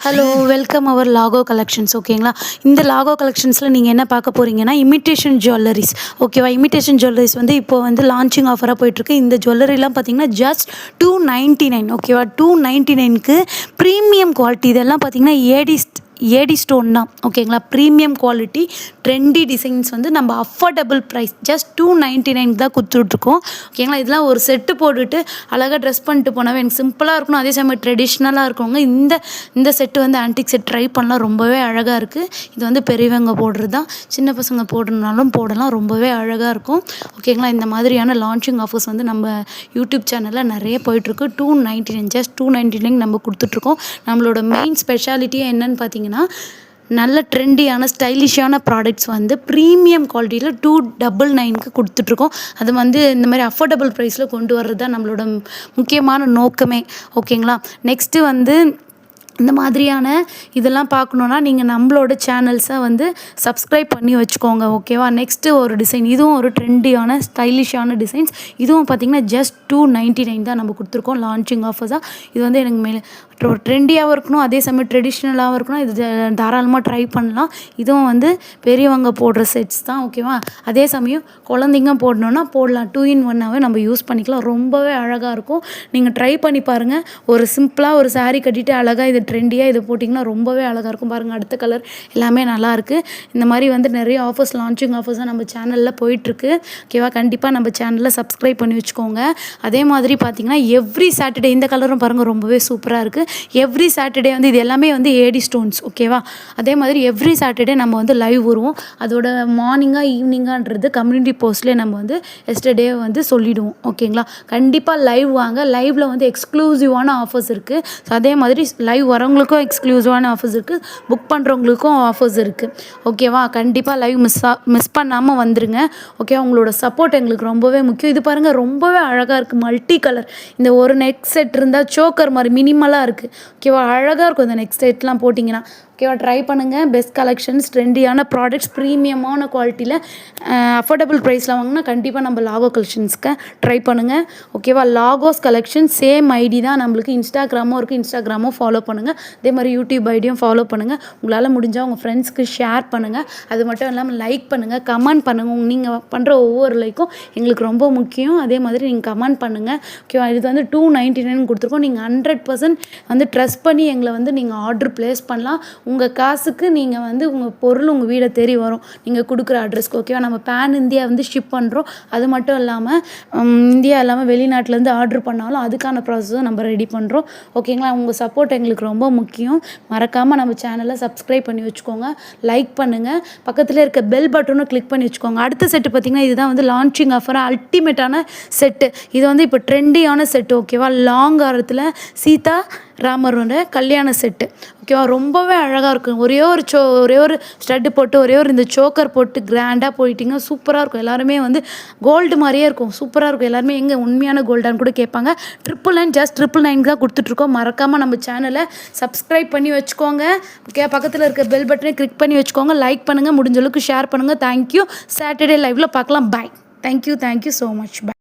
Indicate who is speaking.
Speaker 1: Hello welcome அவர் லாகோ collections ஓகேங்களா. இந்த லாகோ கலெக்ஷன்ஸில் நீங்கள் என்ன பார்க்க போகிறீங்கன்னா இமிட்டேஷன் ஜுவல்லரிஸ் ஓகேவா. இமிட்டேஷன் ஜுவல்லரிஸ் வந்து இப்போ வந்து லான்ச்சிங் ஆஃபராக போயிட்டுருக்கு. இந்த ஜுவல்லரிலாம் பார்த்தீங்கன்னா ஜஸ்ட் 299 ஓகேவா. 299க்கு ப்ரீமியம் குவாலிட்டி. இதெல்லாம் பார்த்தீங்கன்னா ஏடி ஸ்டோன் தான் ஓகேங்களா. ப்ரீமியம் குவாலிட்டி ட்ரெண்டி டிசைன்ஸ் வந்து நம்ம அஃபோர்டபுள் ப்ரைஸ் ஜஸ்ட் 299 தான் கொடுத்துட்ருக்கோம் ஓகேங்களா. இதெல்லாம் ஒரு செட்டு போட்டுட்டு அழகாக ட்ரெஸ் பண்ணிட்டு போனாவே எனக்கு சிம்பிளாக இருக்கணும், அதே சமயம் ட்ரெடிஷ்னலாக இருக்கவங்க இந்த செட்டு வந்து ஆன்டிக் செட் ட்ரை பண்ணலாம். ரொம்பவே அழகாக இருக்குது. இது வந்து பெரியவங்க போடுறது தான், சின்ன பசங்க போடுறதுனாலும் போடலாம், ரொம்பவே அழகாக இருக்கும் ஓகேங்களா. இந்த மாதிரியான லான்ச்சிங் ஆஃபர்ஸ் வந்து நம்ம யூடியூப் சேனலில் நிறைய போயிட்டுருக்கு. 299 ஜஸ்ட் 299 நம்ம கொடுத்துட்ருக்கோம். நம்மளோட மெயின் ஸ்பெஷாலிட்டியே என்னன்னு பார்த்தீங்கன்னா நல்ல ட்ரெண்டியான ஸ்டைலிஷான ப்ராடக்ட்ஸ் வந்து ப்ரீமியம் குவாலிட்டியில் 299க்கு கொடுத்துட்ருக்கோம். அது வந்து இந்த மாதிரி அஃபோர்டபுள் ப்ரைஸில் கொண்டு வர்றது தான் நம்மளோட முக்கியமான நோக்கமே ஓகேங்களா. நெக்ஸ்ட்டு வந்து இந்த மாதிரியான இதெல்லாம் பார்க்கணுன்னா நீங்கள் நம்மளோட சேனல்ஸை வந்து சப்ஸ்கிரைப் பண்ணி வச்சுக்கோங்க ஓகேவா. நெக்ஸ்ட்டு ஒரு டிசைன், இதுவும் ஒரு ட்ரெண்டியான ஸ்டைலிஷான டிசைன்ஸ். இதுவும் பார்த்திங்கன்னா ஜஸ்ட் 299 தான் நம்ம கொடுத்துருக்கோம் லான்ச்சிங் ஆஃபர்ஸாக. இது வந்து எனக்கு மேலே ட்ரெண்டியாகவும் இருக்கணும், அதே சமயம் ட்ரெடிஷ்னலாகவும் இருக்கணும். இது தாராளமாக ட்ரை பண்ணலாம். இதுவும் வந்து பெரியவங்க போடுற செட்ஸ் தான் ஓகேவா. அதே சமயம் குழந்தைங்க போடணுன்னா போடலாம். 2-in-1 நம்ம யூஸ் பண்ணிக்கலாம். ரொம்பவே அழகாக இருக்கும். நீங்கள் ட்ரை பண்ணி பாருங்கள். ஒரு சிம்பிளாக ஒரு சாரீ கட்டிட்டு அழகாக இது ட்ரெண்டியாக இது போட்டிங்கன்னா ரொம்பவே அழகாக இருக்கும். பாருங்கள், அடுத்த கலர் எல்லாமே நல்லாயிருக்கு. இந்த மாதிரி வந்து நிறைய ஆஃபர்ஸ் லான்ச்சிங் ஆஃபர்ஸாக நம்ம சேனலில் போயிட்டுருக்கு ஓகேவா. கண்டிப்பாக நம்ம சேனலில் சப்ஸ்கிரைப் பண்ணி வச்சுக்கோங்க. அதே மாதிரி பார்த்திங்கன்னா எவ்ரி சாட்டர்டே இந்த கலரும் பாருங்கள் ரொம்பவே சூப்பராக இருக்குது. எவ்ரி சாட்டர்டே வந்து இது எல்லாமே வந்து ஏடி ஸ்டோன்ஸ் ஓகேவா. அதே மாதிரி எவ்ரி சாட்டர்டே நம்ம வந்து லைவ் வருவோம். அதோட மார்னிங்காக ஈவினிங்கான்றது கம்யூனிட்டி போஸ்ட்லேயே நம்ம வந்து எஸ்டர்டே வந்து சொல்லிவிடுவோம் ஓகேங்களா. கண்டிப்பாக லைவ் வாங்க. லைவில் வந்து எக்ஸ்க்ளூசிவான ஆஃபர்ஸ் இருக்குது. ஸோ அதே மாதிரி லைவ் வரவங்களுக்கும் எக்ஸ்க்ளூசிவான ஆஃபர்ஸ் இருக்குது, புக் பண்ணுறவங்களுக்கும் ஆஃபர்ஸ் இருக்குது ஓகேவா. கண்டிப்பாக லைவ் மிஸ் பண்ணாமல் வந்துடுங்க ஓகே. உங்களோட சப்போர்ட் எங்களுக்கு ரொம்பவே முக்கியம். இது பாருங்கள் ரொம்பவே அழகாக இருக்குது, மல்டி கலர். இந்த ஒரு நெக் செட் இருந்தால் சோக்கர் மாதிரி மினிமலாக இருக்குது ஓகேவா. அழகாக இருக்கும் இந்த நெக் செட்லாம் போட்டிங்கன்னா ஓகேவா. ட்ரை பண்ணுங்கள். பெஸ்ட் கலெக்ஷன்ஸ், ட்ரெண்டியான ப்ராடக்ட்ஸ், ப்ரீமியமான குவாலிட்டியில் அஃபோர்டபுள் ப்ரைஸில் வாங்கினா கண்டிப்பாக நம்ம லாகோ கலெக்ஷன்ஸ்க்கு ட்ரை பண்ணுங்கள் ஓகேவா. லாகோஸ் கலெக்ஷன் சேம் ஐடி தான் நம்மளுக்கு. இன்ஸ்டாகிராமும் இருக்குது, இன்ஸ்டாகிராமும் ஃபாலோ பண்ணுங்கள். அதே மாதிரி யூடியூப் ஐடியும் ஃபாலோ பண்ணுங்கள். உங்களால் முடிஞ்சால் உங்கள் ஃப்ரெண்ட்ஸ்க்கு ஷேர் பண்ணுங்கள். அது மட்டும் இல்லாமல் லைக் பண்ணுங்கள், கமெண்ட் பண்ணுங்கள். நீங்கள் பண்ணுற ஒவ்வொரு லைக்கும் எங்களுக்கு ரொம்ப முக்கியம். அதே மாதிரி நீங்கள் கமெண்ட் பண்ணுங்கள் ஓகேவா. இது வந்து 299 கொடுத்துருக்கோம். நீங்கள் 100% வந்து ட்ரஸ்ட் பண்ணி எங்களை வந்து நீங்கள் ஆர்டர் ப்ளேஸ் பண்ணலாம். உங்கள் காசுக்கு நீங்கள் வந்து உங்கள் பொருள் உங்கள் வீடை தேடி வரும் நீங்கள் கொடுக்குற அட்ரஸ்க்கு ஓகேவா. நம்ம பேன் இந்தியா வந்து ஷிப் பண்ணுறோம். அது மட்டும் இல்லாமல் இந்தியா இல்லாமல் வெளிநாட்டிலேருந்து ஆர்டர் பண்ணாலும் அதுக்கான ப்ராசஸும் நம்ம ரெடி பண்ணுறோம் ஓகேங்களா. உங்கள் சப்போர்ட் எங்களுக்கு ரொம்ப முக்கியம். மறக்காமல் நம்ம சேனலை சப்ஸ்கிரைப் பண்ணி வச்சுக்கோங்க, லைக் பண்ணுங்கள், பக்கத்தில் இருக்க பெல் பட்டனும் கிளிக் பண்ணி வச்சுக்கோங்க. அடுத்த செட்டு பார்த்திங்கன்னா இதுதான் வந்து லான்ச்சிங் ஆஃபர் அல்டிமேட்டான செட்டு. இது வந்து இப்போ ட்ரெண்டியான செட்டு ஓகேவா. லாங் ஆரத்தில் சீதா ராமரோட கல்யாண செட்டு ஓகேவா. ரொம்பவே அழகாக இருக்கும். ஒரே ஒரு ஸ்டட்டு போட்டு ஒரே ஒரு இந்த சோக்கர் போட்டு கிராண்டாக போயிட்டிங்க சூப்பராக இருக்கும். எல்லாருமே வந்து கோல்டு மாதிரியே இருக்கும், சூப்பராக இருக்கும். எல்லாருமே எங்கே உண்மையான கோல்டான்னு கூட கேட்பாங்க. 999 ஜஸ்ட் 999 தான் கொடுத்துட்ருக்கோம். மறக்காமல் நம்ம சேனலை சப்ஸ்கிரைப் பண்ணி வச்சுக்கோங்க ஓகே. பக்கத்தில் இருக்க பெல் பட்டனை கிளிக் பண்ணி வச்சுக்கோங்க, லைக் பண்ணுங்கள், முடிஞ்ச அளவுக்கு ஷேர் பண்ணுங்கள். தேங்க்யூ. சாட்டர்டே லைவில் பார்க்கலாம். பாய். Thank you so much. பாய்.